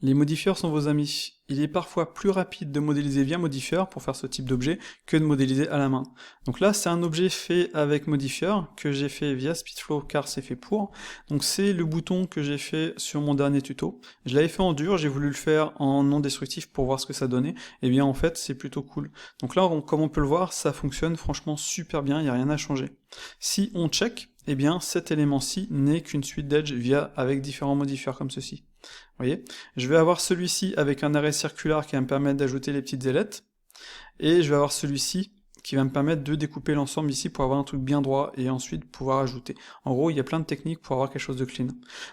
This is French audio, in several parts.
Les modifieurs sont vos amis. Il est parfois plus rapide de modéliser via modifieur pour faire ce type d'objet que de modéliser à la main. Donc là, c'est un objet fait avec modifieur que j'ai fait via Speedflow car c'est fait pour. Donc c'est le bouton que j'ai fait sur mon dernier tuto. Je l'avais fait en dur, j'ai voulu le faire en non destructif pour voir ce que ça donnait. Et bien en fait, c'est plutôt cool. Donc là, comme on peut le voir, ça fonctionne franchement super bien, il n'y a rien à changer. Si on check, eh bien cet élément-ci n'est qu'une suite d'edge avec différents modifieurs comme ceci. Vous voyez, je vais avoir celui-ci avec un arrêt circulaire qui va me permettre d'ajouter les petites ailettes, et je vais avoir celui-ci qui va me permettre de découper l'ensemble ici pour avoir un truc bien droit et ensuite pouvoir ajouter. En gros, il y a plein de techniques pour avoir quelque chose de clean.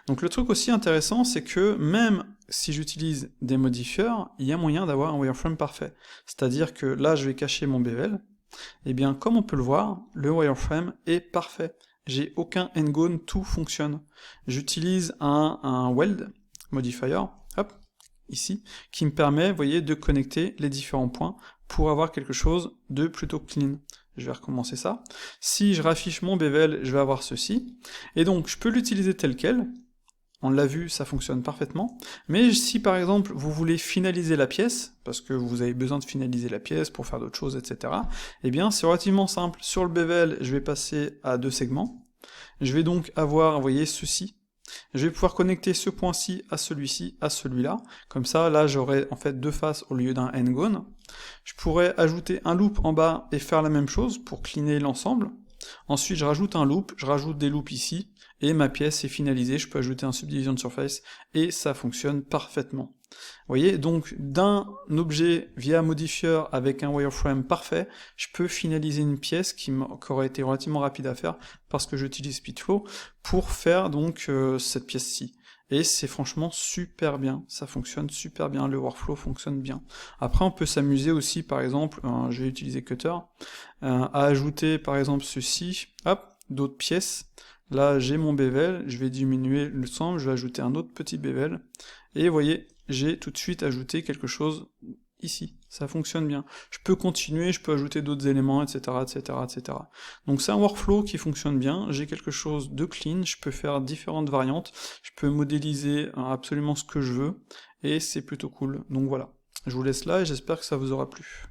Donc le truc aussi intéressant, c'est que même si j'utilise des modifieurs, il y a moyen d'avoir un wireframe parfait. C'est-à-dire que là, je vais cacher mon bevel, et bien comme on peut le voir, le wireframe est parfait. J'ai aucun n-gone, tout fonctionne. J'utilise un weld modifier, hop, ici, qui me permet, vous voyez, de connecter les différents points pour avoir quelque chose de plutôt clean. Je vais recommencer ça. Si je raffiche mon bevel, je vais avoir ceci. Et donc, je peux l'utiliser tel quel. On l'a vu, ça fonctionne parfaitement. Mais si par exemple, vous voulez finaliser la pièce, parce que vous avez besoin de finaliser la pièce pour faire d'autres choses, etc., eh bien, c'est relativement simple. Sur le bevel, je vais passer à 2 segments. Je vais donc avoir, vous voyez, ceci. Je vais pouvoir connecter ce point-ci à celui-ci, à celui-là. Comme ça, là, j'aurai en fait 2 faces au lieu d'un n-gone. Je pourrais ajouter un loop en bas et faire la même chose pour cleaner l'ensemble. Ensuite, je rajoute un loop, je rajoute des loops ici, et ma pièce est finalisée. Je peux ajouter un subdivision de surface, et ça fonctionne parfaitement. Vous voyez, donc d'un objet via modifieur avec un wireframe parfait, je peux finaliser une pièce qui aurait été relativement rapide à faire parce que j'utilise Speedflow pour faire donc cette pièce-ci. Et c'est franchement super bien, ça fonctionne super bien, le workflow fonctionne bien. Après on peut s'amuser aussi, par exemple, je vais utiliser Cutter, à ajouter par exemple ceci, hop, d'autres pièces. Là j'ai mon bevel, je vais diminuer le centre, je vais ajouter un autre petit bevel, et vous voyez, j'ai tout de suite ajouté quelque chose ici, ça fonctionne bien. Je peux continuer, je peux ajouter d'autres éléments, etc., etc., etc. Donc c'est un workflow qui fonctionne bien, j'ai quelque chose de clean, je peux faire différentes variantes, je peux modéliser absolument ce que je veux, et c'est plutôt cool. Donc voilà, je vous laisse là et j'espère que ça vous aura plu.